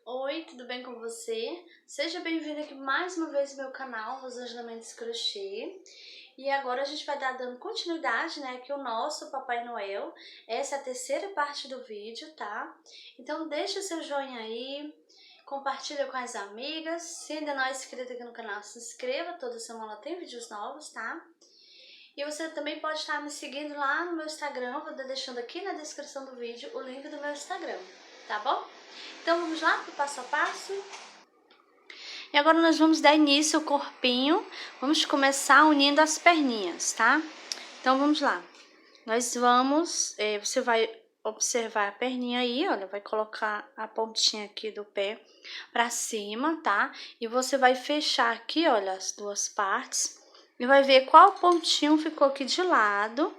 Oi, tudo bem com você? Seja bem-vindo aqui mais uma vez ao meu canal, Rosângela Mendes Crochê. E agora a gente vai dando continuidade, né, aqui o nosso Papai Noel. Essa é a terceira parte do vídeo, tá? Então deixa seu joinha aí, compartilha com as amigas. Se ainda não é inscrito aqui no canal, se inscreva, toda semana tem vídeos novos, tá? E você também pode estar me seguindo lá no meu Instagram, vou estar deixando aqui na descrição do vídeo o link do meu Instagram, tá bom? Então vamos lá pro passo a passo? E agora nós vamos dar início ao corpinho, vamos começar unindo as perninhas, tá? Então vamos lá. Nós vamos, você vai observar a perninha aí, olha, vai colocar a pontinha aqui do pé pra cima, tá? E você vai fechar aqui, olha, as duas partes e vai ver qual pontinho ficou aqui de lado.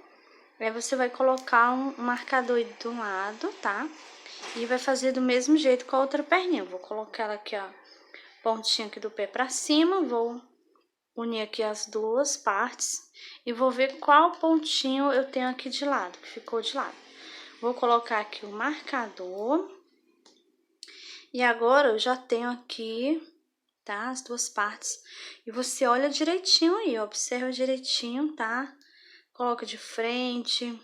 Aí você vai colocar um marcador do lado, tá? E vai fazer do mesmo jeito com a outra perninha. Vou colocar ela aqui, ó, pontinha aqui do pé pra cima, vou unir aqui as duas partes e vou ver qual pontinho eu tenho aqui de lado, que ficou de lado. Vou colocar aqui o marcador. E agora eu já tenho aqui, tá, as duas partes. E você olha direitinho aí, observa direitinho, tá? Coloca de frente,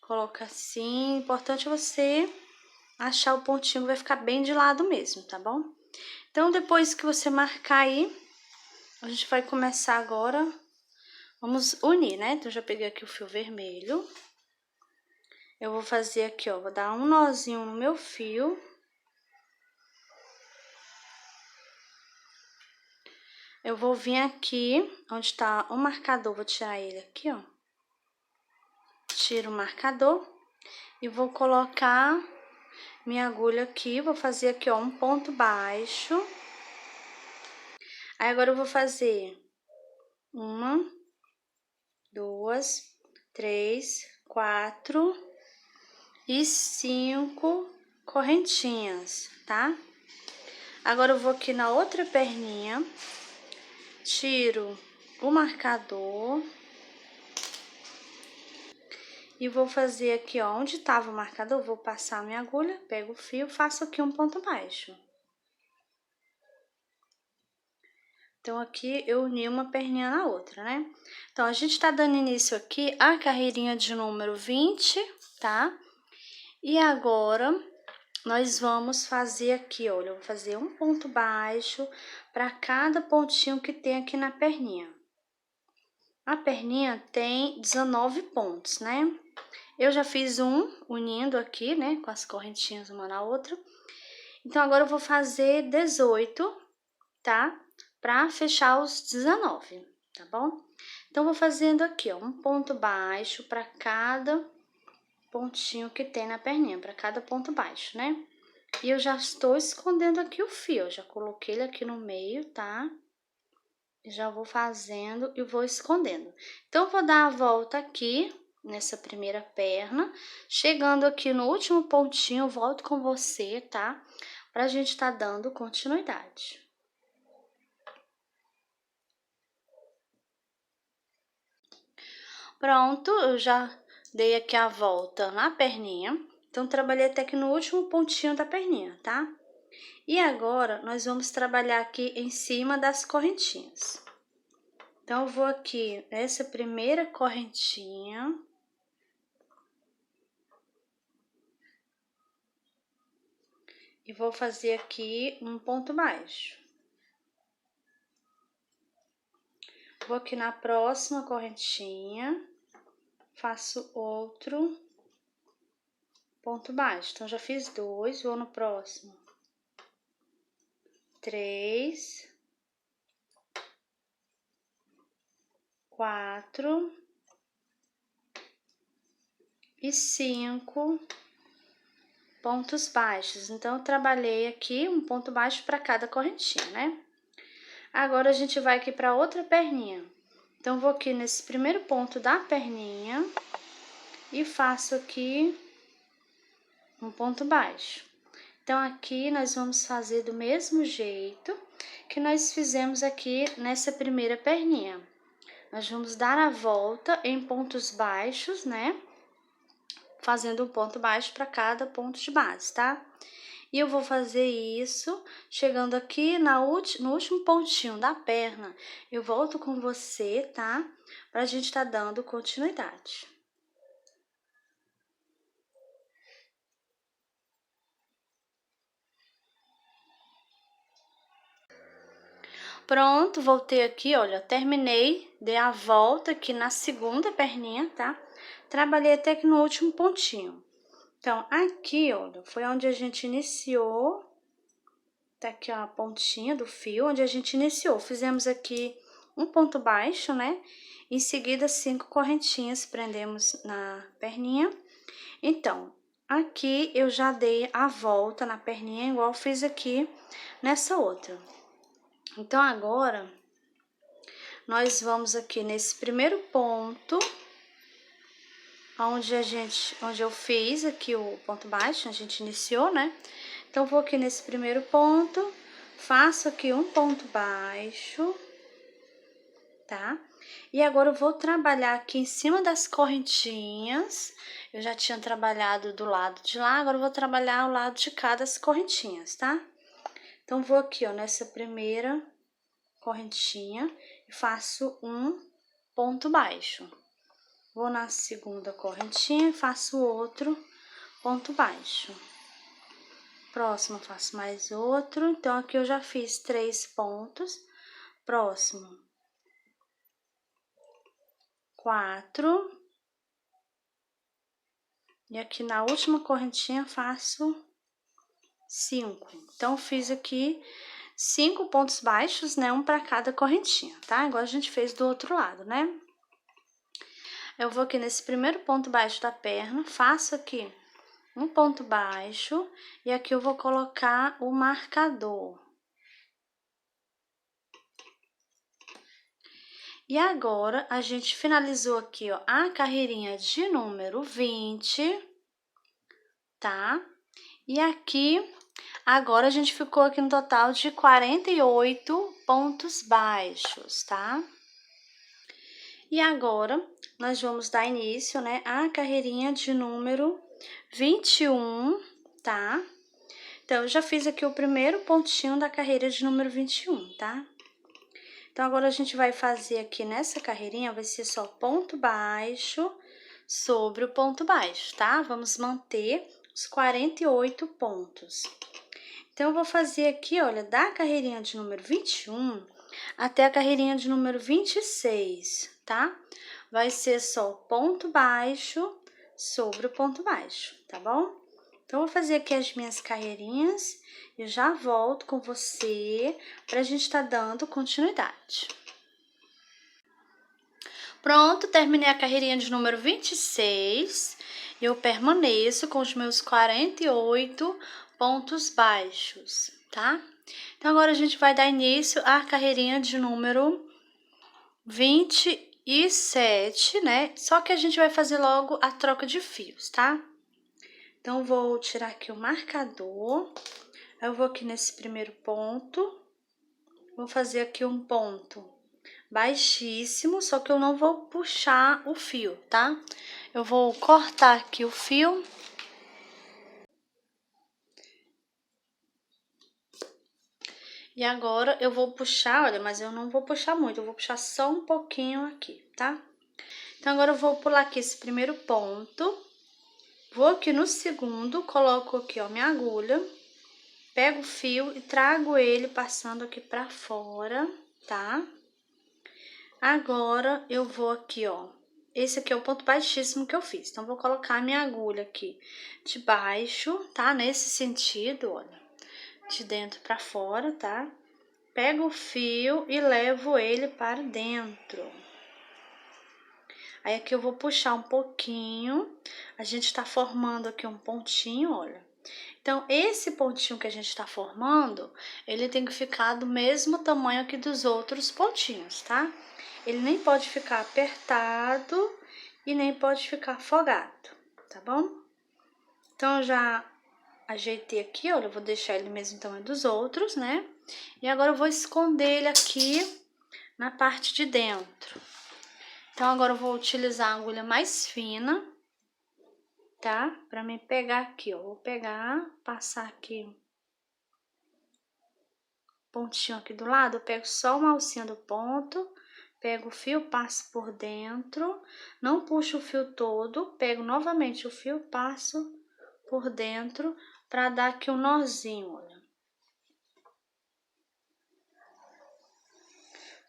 coloca assim. Importante você achar o pontinho que vai ficar bem de lado mesmo, tá bom? Então, depois que você marcar aí, a gente vai começar agora, vamos unir, né? Então, já peguei aqui o fio vermelho. Eu vou fazer aqui, ó, vou dar um nozinho no meu fio. Eu vou vir aqui, onde tá o marcador, vou tirar ele aqui, ó. Tiro o marcador e vou colocar minha agulha aqui, vou fazer aqui, ó, um ponto baixo. Aí, agora eu vou fazer 1, 2, 3, 4 e 5 correntinhas, tá? Agora eu vou aqui na outra perninha, tiro o marcador e vou fazer aqui, ó, onde tava o marcador, vou passar a minha agulha, pego o fio, faço aqui um ponto baixo. Então, aqui eu uni uma perninha na outra, né? Então, a gente tá dando início aqui à carreirinha de número 20, tá? E agora, nós vamos fazer aqui, olha, eu vou fazer um ponto baixo para cada pontinho que tem aqui na perninha. A perninha tem 19 pontos, né? Eu já fiz um unindo aqui, né, com as correntinhas uma na outra. Então, agora eu vou fazer 18, tá? Para fechar os 19, tá bom? Então, vou fazendo aqui, ó, um ponto baixo para cada pontinho que tem na perninha, para cada ponto baixo, né? E eu já estou escondendo aqui o fio, eu já coloquei ele aqui no meio, tá? Já vou fazendo e vou escondendo. Então, vou dar a volta aqui nessa primeira perna, chegando aqui no último pontinho, eu volto com você, tá? Pra gente tá dando continuidade. Pronto, eu já dei aqui a volta na perninha. Então, trabalhei até aqui no último pontinho da perninha, tá? E agora, nós vamos trabalhar aqui em cima das correntinhas. Então, eu vou aqui nessa primeira correntinha. E vou fazer aqui um ponto baixo. Vou aqui na próxima correntinha, faço outro ponto baixo. Então, já fiz 2, vou no próximo. 3, 4 e 5 pontos baixos. Então, eu trabalhei aqui um ponto baixo para cada correntinha, né? Agora, a gente vai aqui para outra perninha. Então, vou aqui nesse primeiro ponto da perninha e faço aqui um ponto baixo. Então, aqui nós vamos fazer do mesmo jeito que nós fizemos aqui nessa primeira perninha. Nós vamos dar a volta em pontos baixos, né? Fazendo um ponto baixo para cada ponto de base, tá? E eu vou fazer isso, chegando aqui no último pontinho da perna, eu volto com você, tá? Pra gente tá dando continuidade. Pronto, voltei aqui, olha, terminei, dei a volta aqui na segunda perninha, tá? Trabalhei até aqui no último pontinho. Então, aqui, olha, foi onde a gente iniciou, tá aqui ó, a pontinha do fio, onde a gente iniciou. Fizemos aqui um ponto baixo, né? Em seguida, 5 correntinhas, prendemos na perninha. Então, aqui eu já dei a volta na perninha, igual fiz aqui nessa outra. Então, agora, nós vamos aqui nesse primeiro ponto, onde eu fiz aqui o ponto baixo, a gente iniciou, né? Então, vou aqui nesse primeiro ponto, faço aqui um ponto baixo, tá? E agora eu vou trabalhar aqui em cima das correntinhas. Eu já tinha trabalhado do lado de lá, agora eu vou trabalhar ao lado de cá das correntinhas, tá? Então, vou aqui, ó, nessa primeira correntinha e faço um ponto baixo. Vou na segunda correntinha e faço outro ponto baixo. Próximo, faço mais outro. Então, aqui eu já fiz 3 pontos. Próximo, 4. E aqui na última correntinha faço 5. Então, fiz aqui 5 pontos baixos, né? Um para cada correntinha, tá? Igual a gente fez do outro lado, né? Eu vou aqui nesse primeiro ponto baixo da perna, faço aqui um ponto baixo e aqui eu vou colocar o marcador. E agora, a gente finalizou aqui, ó, a carreirinha de número 20, tá? E aqui, agora a gente ficou aqui no total de 48 pontos baixos, tá? E agora, nós vamos dar início, né, à carreirinha de número 21, tá? Então, eu já fiz aqui o primeiro pontinho da carreira de número 21, tá? Então, agora a gente vai fazer aqui nessa carreirinha, vai ser só ponto baixo sobre o ponto baixo, tá? Vamos manter os 48 pontos. Então, eu vou fazer aqui, olha, da carreirinha de número 21 até a carreirinha de número 26, tá? Vai ser só ponto baixo sobre o ponto baixo, tá bom? Então, eu vou fazer aqui as minhas carreirinhas e já volto com você pra gente tá dando continuidade. Pronto, terminei a carreirinha de número 26 e eu permaneço com os meus 48 pontos baixos, tá? Então, agora a gente vai dar início à carreirinha de número 27, né? Só que a gente vai fazer logo a troca de fios, tá? Então, vou tirar aqui o marcador. Eu vou aqui nesse primeiro ponto. Vou fazer aqui um ponto baixíssimo, só que eu não vou puxar o fio, tá? Eu vou cortar aqui o fio. E agora eu vou puxar, olha, mas eu não vou puxar muito, eu vou puxar só um pouquinho aqui, tá? Então, agora eu vou pular aqui esse primeiro ponto. Vou aqui no segundo, coloco aqui, ó, minha agulha. Pego o fio e trago ele passando aqui pra fora, tá? Agora, eu vou aqui, ó. Esse aqui é o ponto baixíssimo que eu fiz. Então, vou colocar a minha agulha aqui de baixo, tá? Nesse sentido, olha. De dentro pra fora, tá? Pego o fio e levo ele para dentro. Aí, aqui eu vou puxar um pouquinho. A gente tá formando aqui um pontinho, olha. Então, esse pontinho que a gente tá formando, ele tem que ficar do mesmo tamanho aqui dos outros pontinhos, tá? Ele nem pode ficar apertado e nem pode ficar folgado, tá bom? Então, eu já ajeitei aqui, olha, eu vou deixar ele mesmo tamanho dos outros, né? E agora eu vou esconder ele aqui na parte de dentro. Então, agora eu vou utilizar a agulha mais fina, tá? Pra me pegar aqui, ó. Vou pegar, passar aqui pontinho aqui do lado, eu pego só uma alcinha do ponto, pego o fio, passo por dentro, não puxo o fio todo, pego novamente o fio, passo por dentro para dar aqui um nozinho, olha.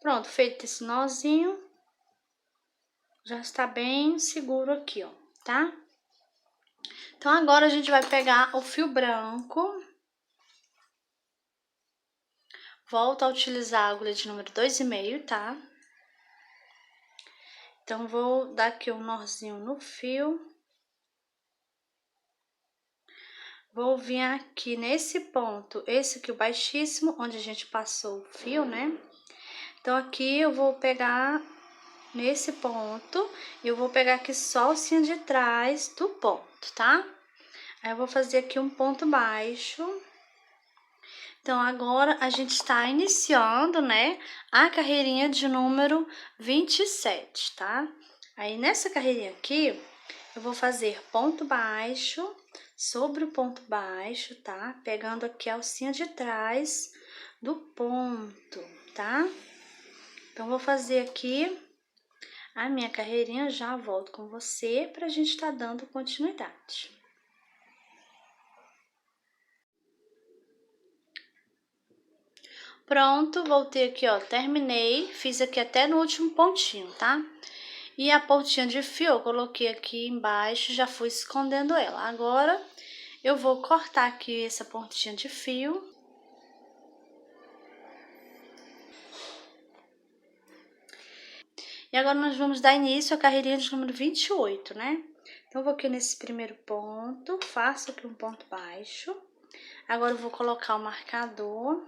Pronto, feito esse nozinho, já está bem seguro aqui, ó, tá? Então, agora a gente vai pegar o fio branco. Volto a utilizar a agulha de número 2,5, tá? Então, vou dar aqui um nozinho no fio. Vou vir aqui nesse ponto, esse aqui o baixíssimo, onde a gente passou o fio, né? Então, aqui eu vou pegar nesse ponto, e eu vou pegar aqui só a alcinha de trás do ponto, tá? Aí, eu vou fazer aqui um ponto baixo. Então, agora a gente está iniciando, né, a carreirinha de número 27, tá? Aí, nessa carreirinha aqui, eu vou fazer ponto baixo sobre o ponto baixo, tá? Pegando aqui a alcinha de trás do ponto, tá? Então, vou fazer aqui a minha carreirinha, já volto com você pra gente estar dando continuidade. Pronto, voltei aqui, ó, terminei, fiz aqui até no último pontinho, tá? E a pontinha de fio eu coloquei aqui embaixo, já fui escondendo ela. Agora, eu vou cortar aqui essa pontinha de fio. E agora, nós vamos dar início à carreirinha de número 28, né? Então, eu vou aqui nesse primeiro ponto, faço aqui um ponto baixo. Agora, eu vou colocar o marcador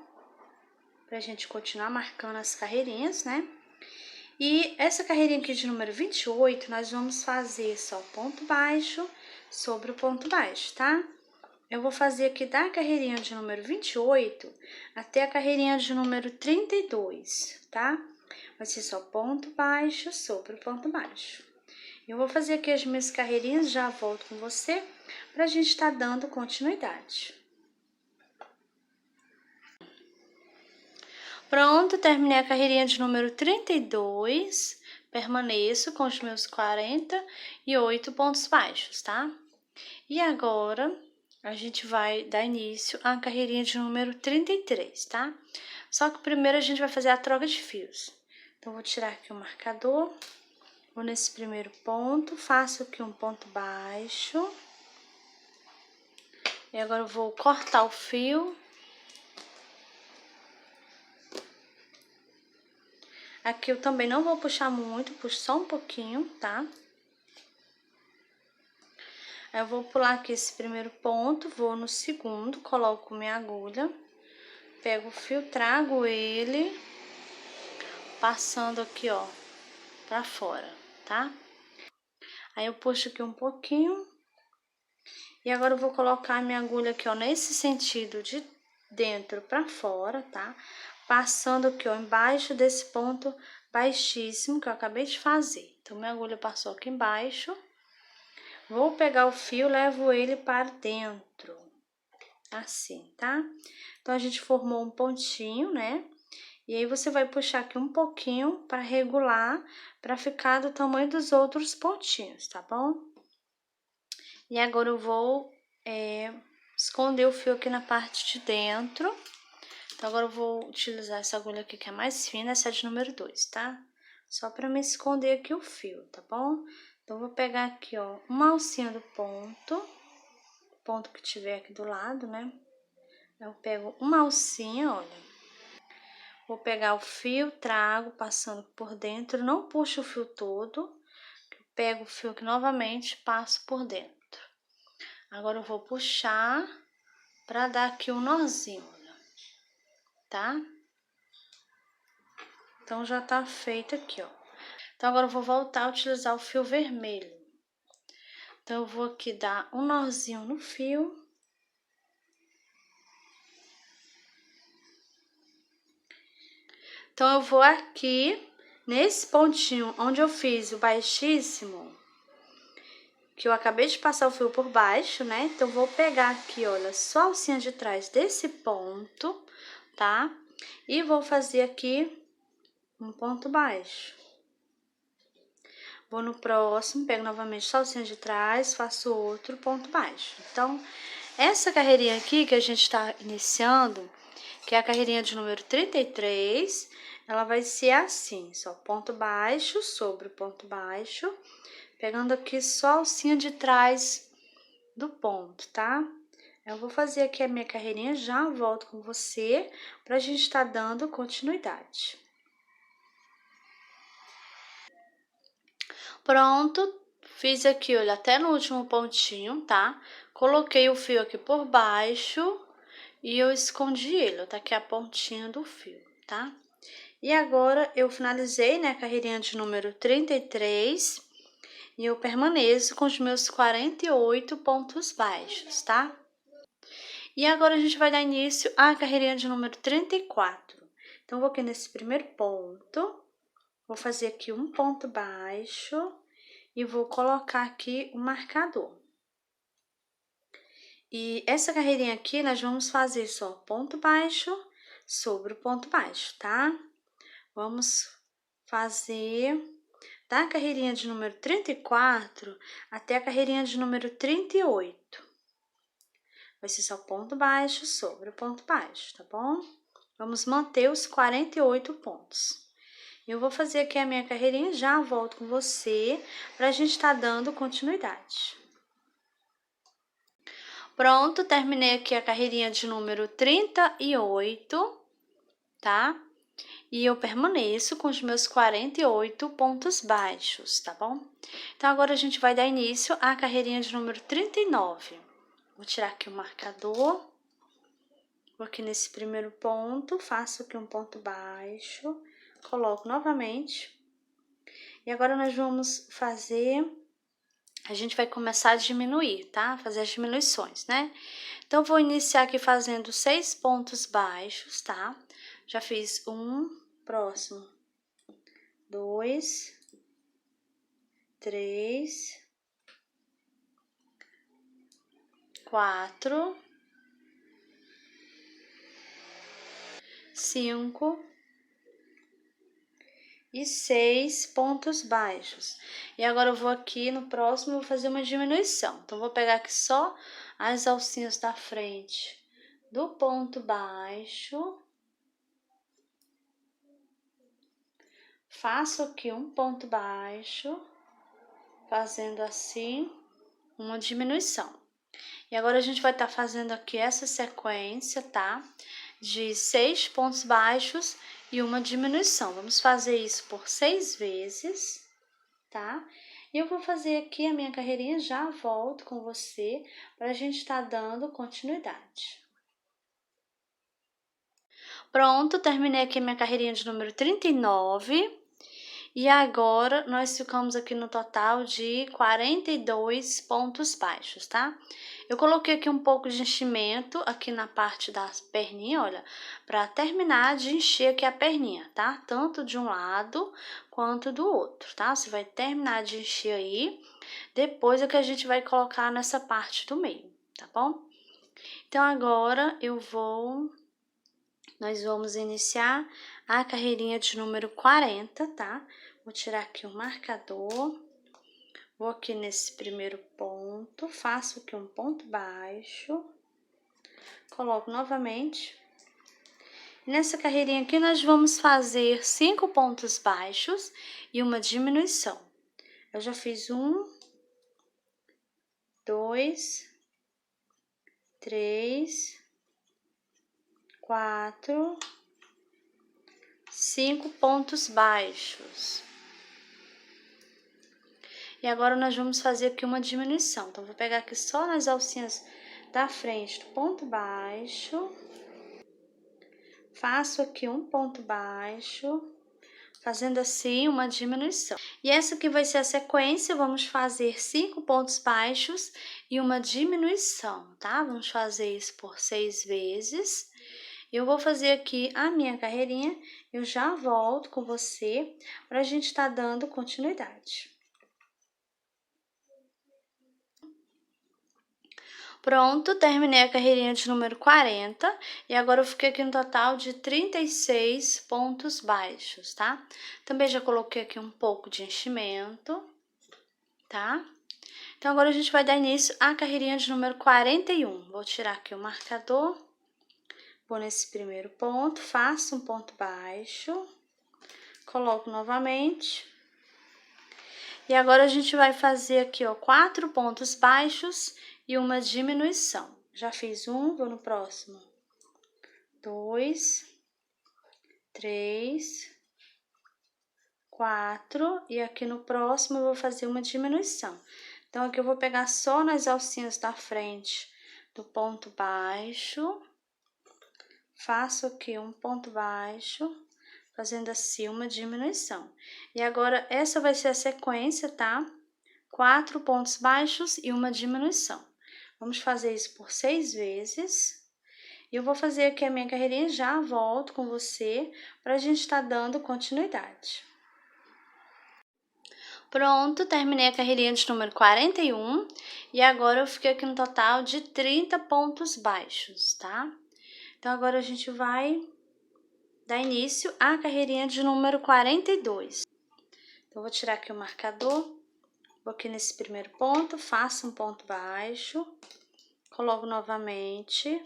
pra gente continuar marcando as carreirinhas, né? E essa carreirinha aqui de número 28, nós vamos fazer só ponto baixo sobre o ponto baixo, tá? Eu vou fazer aqui da carreirinha de número 28 até a carreirinha de número 32, tá? Vai ser só ponto baixo sobre o ponto baixo. Eu vou fazer aqui as minhas carreirinhas, já volto com você, pra gente estar dando continuidade. Pronto, terminei a carreirinha de número 32, permaneço com os meus 48 pontos baixos, tá? E agora, a gente vai dar início à carreirinha de número 33, tá? Só que primeiro a gente vai fazer a troca de fios. Então, vou tirar aqui o marcador, vou nesse primeiro ponto, faço aqui um ponto baixo. E agora eu vou cortar o fio. Aqui eu também não vou puxar muito, puxo só um pouquinho, tá? Aí eu vou pular aqui esse primeiro ponto, vou no segundo, coloco minha agulha, pego o fio, trago ele, passando aqui, ó, pra fora, tá? Aí eu puxo aqui um pouquinho, e agora eu vou colocar a minha agulha aqui, ó, nesse sentido de dentro pra fora, tá? Passando aqui, ó, embaixo desse ponto baixíssimo que eu acabei de fazer. Então, minha agulha passou aqui embaixo. Vou pegar o fio, levo ele para dentro, assim, tá? Então, a gente formou um pontinho, né? E aí, você vai puxar aqui um pouquinho para regular, para ficar do tamanho dos outros pontinhos, tá bom? E agora, eu vou esconder o fio aqui na parte de dentro. Então, agora eu vou utilizar essa agulha aqui que é mais fina, essa é de número 2, tá? Só para me esconder aqui o fio, tá bom? Então, vou pegar aqui, ó, uma alcinha do ponto que tiver aqui do lado, né? Eu pego uma alcinha, olha. Vou pegar o fio, trago, passando por dentro, não puxo o fio todo. Pego o fio aqui novamente, passo por dentro. Agora, eu vou puxar para dar aqui um nozinho, olha, tá? Então, já tá feito aqui, ó. Então, agora eu vou voltar a utilizar o fio vermelho. Então, eu vou aqui dar um nozinho no fio. Então, eu vou aqui, nesse pontinho onde eu fiz o baixíssimo, que eu acabei de passar o fio por baixo, né? Então, vou pegar aqui, olha, só a alcinha de trás desse ponto, tá? E vou fazer aqui um ponto baixo. Vou no próximo, pego novamente só a alcinha de trás, faço outro ponto baixo. Então, essa carreirinha aqui que a gente está iniciando, que é a carreirinha de número 33, ela vai ser assim, só ponto baixo sobre ponto baixo, pegando aqui só a alcinha de trás do ponto, tá? Eu vou fazer aqui a minha carreirinha, já volto com você, pra gente estar dando continuidade. Pronto, fiz aqui, olha, até no último pontinho, tá? Coloquei o fio aqui por baixo e eu escondi ele, tá aqui a pontinha do fio, tá? E agora eu finalizei, né, a carreirinha de número 33 e eu permaneço com os meus 48 pontos baixos, tá? E agora a gente vai dar início à carreirinha de número 34. Então, vou aqui nesse primeiro ponto, vou fazer aqui um ponto baixo e vou colocar aqui o marcador. E essa carreirinha aqui, nós vamos fazer só ponto baixo sobre o ponto baixo, tá? Vamos fazer da carreirinha de número 34 até a carreirinha de número 38. Vai ser só ponto baixo sobre o ponto baixo, tá bom? Vamos manter os 48 pontos. Eu vou fazer aqui a minha carreirinha, já volto com você, pra gente estar dando continuidade. Pronto, terminei aqui a carreirinha de número 38, tá? E eu permaneço com os meus 48 pontos baixos, tá bom? Então, agora a gente vai dar início à carreirinha de número 39. Vou tirar aqui o marcador. Vou aqui nesse primeiro ponto, faço aqui um ponto baixo, coloco novamente. E agora nós vamos fazer, a gente vai começar a diminuir, tá? Fazer as diminuições, né? Então, vou iniciar aqui fazendo 6 pontos baixos, tá? Já fiz um, próximo, 2, 3, 4, 5 e 6 pontos baixos. E agora eu vou aqui no próximo, vou fazer uma diminuição. Então, vou pegar aqui só as alcinhas da frente do ponto baixo. Faço aqui um ponto baixo, fazendo assim uma diminuição. E agora a gente vai estar fazendo aqui essa sequência, tá? De 6 pontos baixos e uma diminuição. Vamos fazer isso por 6 vezes, tá? E eu vou fazer aqui a minha carreirinha, já volto com você para a gente estar dando continuidade. Pronto, terminei aqui minha carreirinha de número 39. E agora, nós ficamos aqui no total de 42 pontos baixos, tá? Eu coloquei aqui um pouco de enchimento aqui na parte das perninhas, olha, para terminar de encher aqui a perninha, tá? Tanto de um lado quanto do outro, tá? Você vai terminar de encher aí, depois é que a gente vai colocar nessa parte do meio, tá bom? Então, agora nós vamos iniciar a carreirinha de número 40, tá? Vou tirar aqui o marcador, vou aqui nesse primeiro ponto, faço aqui um ponto baixo, coloco novamente. Nessa carreirinha aqui, nós vamos fazer 5 pontos baixos e uma diminuição. Eu já fiz 1, 2, 3, 4, 5 pontos baixos. E agora nós vamos fazer aqui uma diminuição. Então, vou pegar aqui só nas alcinhas da frente do ponto baixo. Faço aqui um ponto baixo, fazendo assim uma diminuição. E essa aqui vai ser a sequência, vamos fazer 5 pontos baixos e uma diminuição, tá? Vamos fazer isso por 6 vezes. Eu vou fazer aqui a minha carreirinha, eu já volto com você para a gente estar dando continuidade. Pronto, terminei a carreirinha de número 40 e agora eu fiquei aqui no total de 36 pontos baixos, tá? Também já coloquei aqui um pouco de enchimento, tá? Então agora a gente vai dar início à carreirinha de número 41. Vou tirar aqui o marcador, vou nesse primeiro ponto, faço um ponto baixo, coloco novamente. E agora a gente vai fazer aqui, ó, 4 pontos baixos e uma diminuição. Já fiz um, vou no próximo. 2, 3, 4 e aqui no próximo eu vou fazer uma diminuição. Então aqui eu vou pegar só nas alcinhas da frente do ponto baixo, faço aqui um ponto baixo, fazendo assim uma diminuição. E agora essa vai ser a sequência, tá? 4 pontos baixos e uma diminuição. Vamos fazer isso por 6 vezes. E eu vou fazer aqui a minha carreirinha, já volto com você para a gente estar dando continuidade. Pronto, terminei a carreirinha de número 41 e agora eu fiquei aqui no total de 30 pontos baixos, tá? Então agora a gente vai dar início à carreirinha de número 42. Então vou tirar aqui o marcador, vou aqui nesse primeiro ponto, faço um ponto baixo, coloco novamente.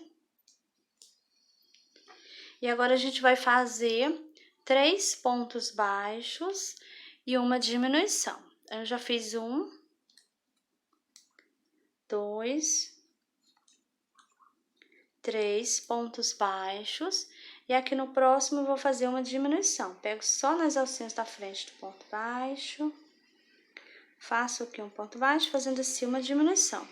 E agora a gente vai fazer 3 pontos baixos e uma diminuição. Eu já fiz 1, 2, 3 pontos baixos. E aqui no próximo eu vou fazer uma diminuição. Pego só nas alcinhas da frente do ponto baixo. Faço aqui um ponto baixo, fazendo assim uma diminuição.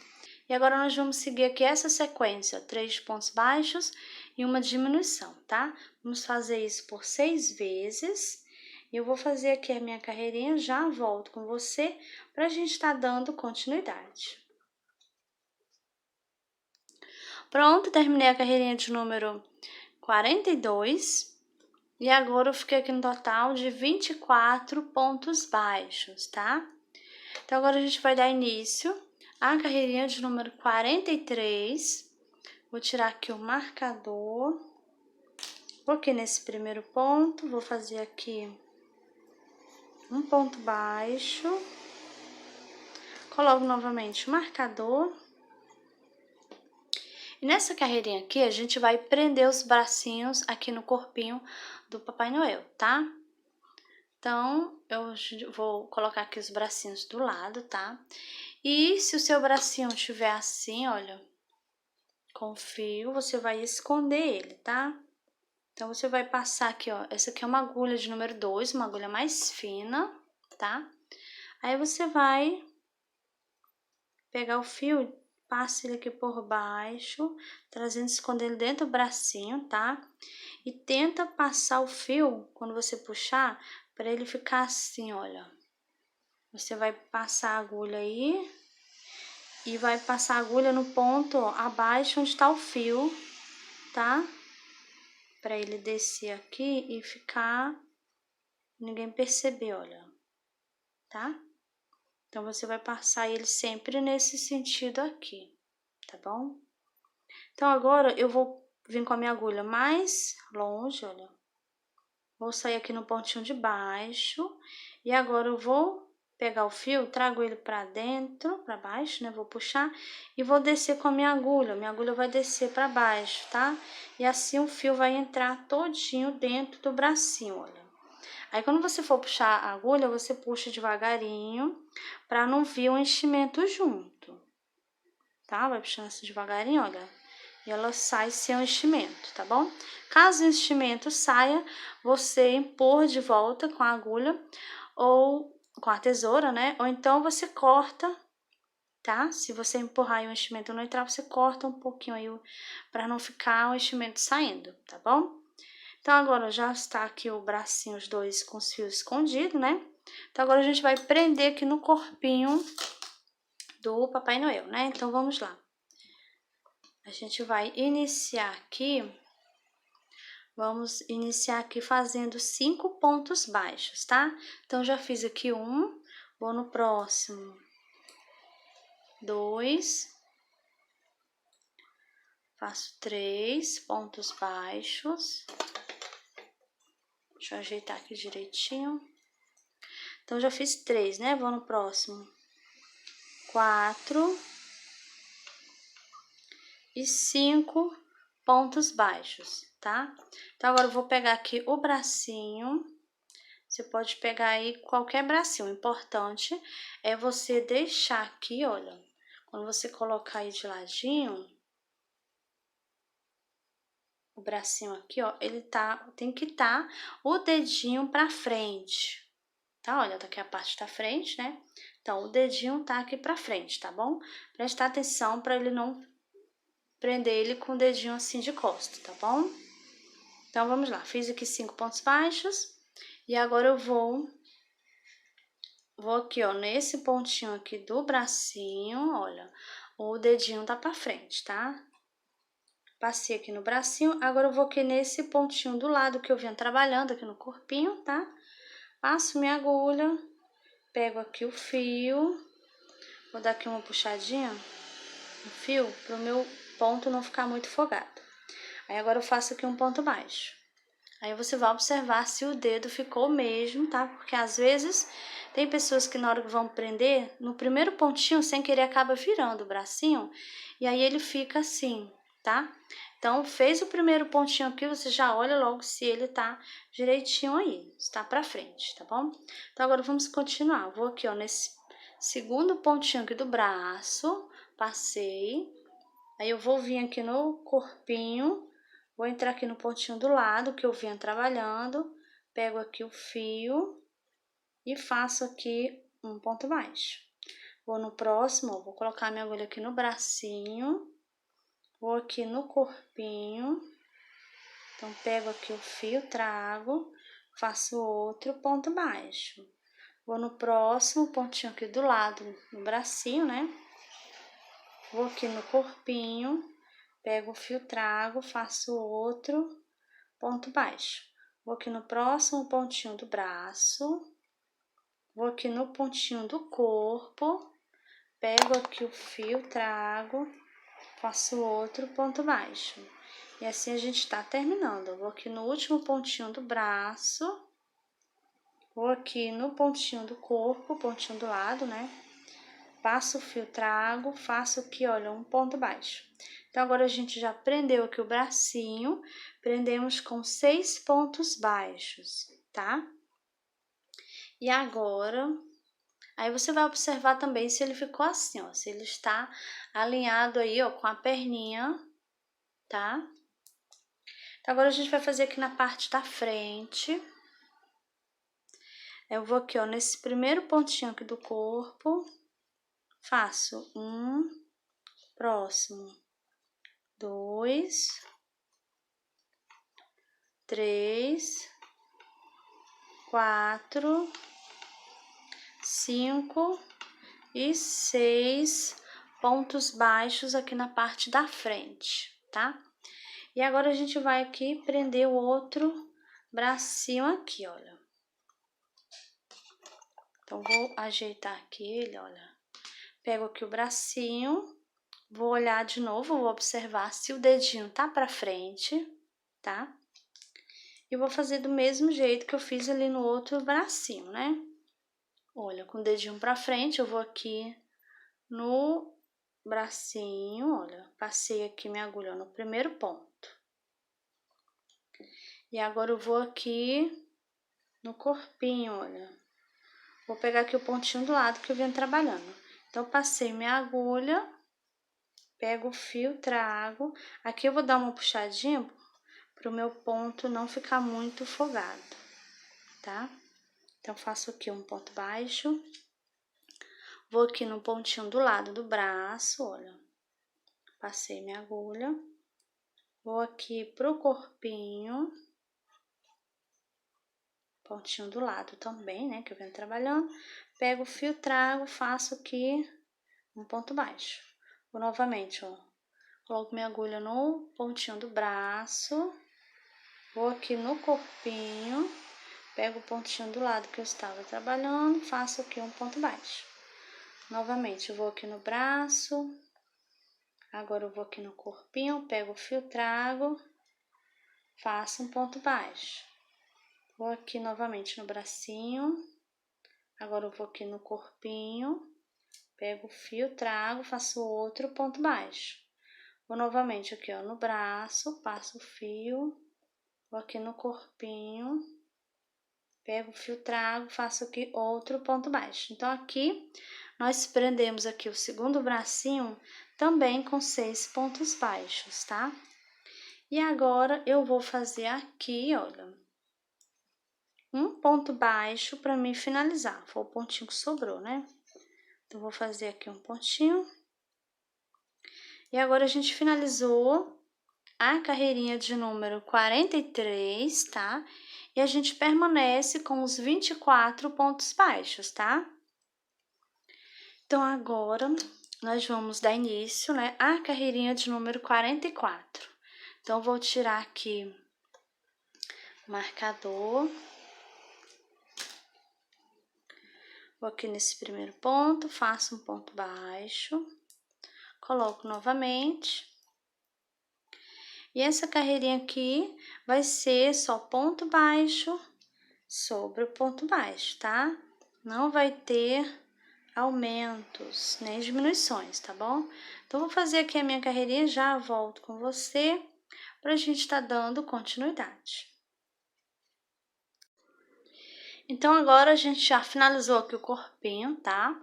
E agora nós vamos seguir aqui essa sequência, 3 pontos baixos e uma diminuição, tá? Vamos fazer isso por 6 vezes. E eu vou fazer aqui a minha carreirinha, já volto com você para a gente estar dando continuidade. Pronto, terminei a carreirinha de número 42. E agora eu fiquei aqui no total de 24 pontos baixos, tá? Então agora a gente vai dar início à carreirinha de número 43. Vou tirar aqui o marcador. Vou aqui nesse primeiro ponto, vou fazer aqui um ponto baixo, coloco novamente o marcador. E nessa carreirinha aqui, a gente vai prender os bracinhos aqui no corpinho do Papai Noel, tá? Então, eu vou colocar aqui os bracinhos do lado, tá? E se o seu bracinho estiver assim, olha, com fio, você vai esconder ele, tá? Então, você vai passar aqui, ó, essa aqui é uma agulha de número 2, uma agulha mais fina, tá? Aí você vai pegar o fio, passa ele aqui por baixo, trazendo, esconder ele dentro do bracinho, tá? E tenta passar o fio, quando você puxar, para ele ficar assim, olha. Você vai passar a agulha aí e vai passar a agulha no ponto, ó, abaixo onde tá o fio, tá? Para ele descer aqui e ficar, ninguém perceber, olha, tá? Então, você vai passar ele sempre nesse sentido aqui, tá bom? Então, agora eu vou vir com a minha agulha mais longe, olha. Vou sair aqui no pontinho de baixo e agora eu vou pegar o fio, trago ele pra dentro, pra baixo, né? Vou puxar e vou descer com a minha agulha. Minha agulha vai descer pra baixo, tá? E assim o fio vai entrar todinho dentro do bracinho, olha. Aí, quando você for puxar a agulha, você puxa devagarinho, pra não vir o enchimento junto, tá? Vai puxando assim devagarinho, olha. E ela sai sem o enchimento, tá bom? Caso o enchimento saia, você empurra de volta com a agulha ou com a tesoura, né? Ou então você corta, tá? Se você empurrar e o enchimento não entrar, você corta um pouquinho aí para não ficar o enchimento saindo, tá bom? Então, agora já está aqui o bracinho, os dois com os fios escondidos, né? Então, agora a gente vai prender aqui no corpinho do Papai Noel, né? Então, vamos lá. A gente vai iniciar aqui, vamos iniciar aqui fazendo 5 pontos baixos, tá? Então, já fiz aqui um, vou no próximo, 2, faço 3 pontos baixos. Deixa eu ajeitar aqui direitinho. Então, já fiz 3, né? Vou no próximo. 4 e 5 pontos baixos, tá? Então, agora eu vou pegar aqui o bracinho. Você pode pegar aí qualquer bracinho. O importante é você deixar aqui, olha, quando você colocar aí de ladinho, o bracinho aqui, ó, ele tem que estar o dedinho pra frente, tá? Olha, daqui a parte da frente, né? Então, o dedinho tá aqui pra frente, tá bom? Presta atenção pra ele não prender ele com o dedinho assim de costa, tá bom? Então, vamos lá. Fiz aqui 5 pontos baixos e agora eu vou aqui, ó, nesse pontinho aqui do bracinho, olha, o dedinho tá pra frente, tá? Passei aqui no bracinho, agora eu vou aqui nesse pontinho do lado que eu vinha trabalhando aqui no corpinho, tá? Passo minha agulha, pego aqui o fio, vou dar aqui uma puxadinha no fio pro meu ponto não ficar muito folgado. Aí agora eu faço aqui um ponto baixo. Aí você vai observar se o dedo ficou mesmo, tá? Porque às vezes tem pessoas que na hora que vão prender, no primeiro pontinho, sem querer, acaba virando o bracinho, e aí ele fica assim, tá? Então, fez o primeiro pontinho aqui, você já olha logo se ele tá direitinho aí, está pra frente, tá bom? Então, agora vamos continuar. Vou aqui, ó, nesse segundo pontinho aqui do braço, passei. Aí eu vou vir aqui no corpinho, vou entrar aqui no pontinho do lado que eu vinha trabalhando, pego aqui o fio e faço aqui um ponto baixo. Vou no próximo, ó, vou colocar minha agulha aqui no bracinho, vou aqui no corpinho, então pego aqui o fio, trago, faço outro ponto baixo. Vou no próximo pontinho aqui do lado, no bracinho, né? Vou aqui no corpinho, pego o fio, trago, faço outro ponto baixo. Vou aqui no próximo pontinho do braço, vou aqui no pontinho do corpo, pego aqui o fio, trago, faço outro ponto baixo. E assim a gente tá terminando. Eu vou aqui no último pontinho do braço, vou aqui no pontinho do corpo, pontinho do lado, né? Passo o fio, trago, faço aqui, olha, um ponto baixo. Então, agora a gente já prendeu aqui o bracinho, prendemos com 6 pontos baixos, tá? E agora, aí você vai observar também se ele ficou assim, ó, se ele está alinhado aí, ó, com a perninha, tá? Então, agora a gente vai fazer aqui na parte da frente. Eu vou aqui, ó, nesse primeiro pontinho aqui do corpo, faço um, próximo, 2, 3, 4, 5 e 6 pontos baixos aqui na parte da frente, tá? E agora a gente vai aqui prender o outro bracinho aqui, olha. Então, vou ajeitar aqui ele, olha. Pego aqui o bracinho, vou olhar de novo, vou observar se o dedinho tá pra frente, tá? E vou fazer do mesmo jeito que eu fiz ali no outro bracinho, né? Olha, com o dedinho pra frente, eu vou aqui no bracinho, olha, passei aqui minha agulha no primeiro ponto. E agora eu vou aqui no corpinho, olha. Vou pegar aqui o pontinho do lado que eu venho trabalhando. Então, passei minha agulha, pego o fio, trago. Aqui eu vou dar uma puxadinha pro meu ponto não ficar muito folgado, tá? Então, faço aqui um ponto baixo. Vou aqui no pontinho do lado do braço, olha. Passei minha agulha. Vou aqui pro corpinho. Pontinho do lado também, né, que eu venho trabalhando. Pego o fio, trago, faço aqui um ponto baixo. Vou novamente, ó. Coloco minha agulha no pontinho do braço. Vou aqui no corpinho. Pego o pontinho do lado que eu estava trabalhando, faço aqui um ponto baixo. Novamente, eu vou aqui no braço, Agora eu vou aqui no corpinho, pego o fio, trago, faço um ponto baixo. Vou aqui novamente no bracinho, agora eu vou aqui no corpinho, pego o fio, trago, faço outro ponto baixo. Vou novamente aqui, ó, no braço, passo o fio, vou aqui no corpinho, pego o fio, trago, faço aqui outro ponto baixo. Então, aqui, nós prendemos aqui o segundo bracinho também com 6 pontos baixos, tá? E agora, eu vou fazer aqui, olha, um ponto baixo para mim finalizar. Foi o pontinho que sobrou, né? Então, vou fazer aqui um pontinho. E agora, a gente finalizou a carreirinha de número 43, tá? E a gente permanece com os 24 pontos baixos, tá? Então, agora, nós vamos dar início, né, à carreirinha de número 44. Então, vou tirar aqui o marcador. Vou aqui nesse primeiro ponto, faço um ponto baixo, coloco novamente. E essa carreirinha aqui vai ser só ponto baixo sobre o ponto baixo, tá? Não vai ter aumentos nem diminuições, tá bom? Então, vou fazer aqui a minha carreirinha, já volto com você pra gente tá dando continuidade. Então, agora a gente já finalizou aqui o corpinho, tá?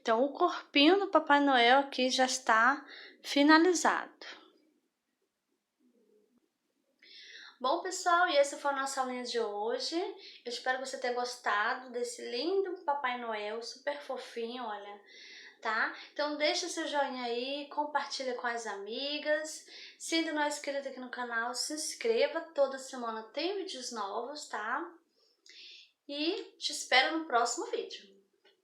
Então, o corpinho do Papai Noel aqui já está finalizado. Bom, pessoal, e essa foi a nossa aulinha de hoje. Eu espero que você tenha gostado desse lindo Papai Noel, super fofinho, olha, tá? Então, deixa seu joinha aí, compartilha com as amigas. Se ainda não é inscrito aqui no canal, se inscreva. Toda semana tem vídeos novos, tá? E te espero no próximo vídeo.